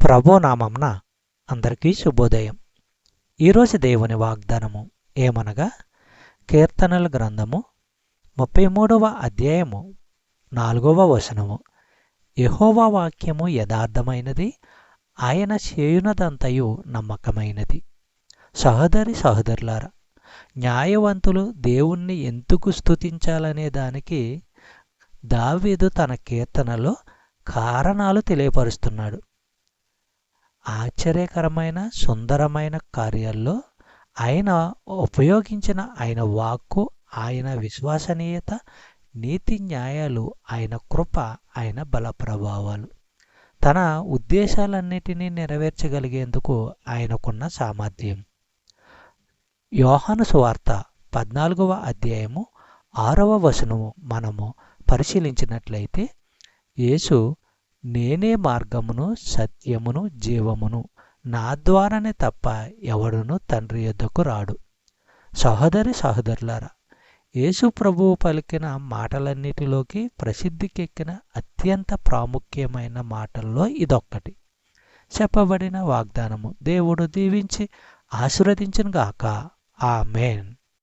ప్రభునామంన అందరికీ శుభోదయం. ఈరోజు దేవుని వాగ్దానము ఏమనగా, కీర్తనల గ్రంథము 33వ అధ్యాయము 4వ వచనము. యెహోవా వాక్యము యథార్థమైనది, ఆయన చేయునదంతయు నమ్మకమైనది. సహోదరులారా, న్యాయవంతులు దేవుణ్ణి ఎందుకు స్తుతించాలనే దానికి దావీదు తన కీర్తనలో కారణాలు తెలియపరుస్తున్నాడు. ఆశ్చర్యకరమైన సుందరమైన కార్యాల్లో ఆయన ఉపయోగించిన ఆయన వాక్కు, ఆయన విశ్వసనీయత, నీతి న్యాయాలు, ఆయన కృప, ఆయన బల ప్రభావాలు, తన ఉద్దేశాలన్నిటినీ నెరవేర్చగలిగేందుకు ఆయనకున్న సామర్థ్యం. యోహాను సువార్త 14వ అధ్యాయము 6వ వచనము మనము పరిశీలించినట్లయితే, యేసు నేనే మార్గమును సత్యమును జీవమును, నా ద్వారానే తప్ప ఎవడును తండ్రి యొద్దకు రాడు. సహోదరులారా, యేసు ప్రభువు పలికిన మాటలన్నిటిలోకి ప్రసిద్ధికెక్కిన అత్యంత ప్రాముఖ్యమైన మాటల్లో ఇదొక్కటి. చెప్పబడిన వాగ్దానము దేవుడు దీవించి ఆశీర్వదించును గాక. ఆమేన్.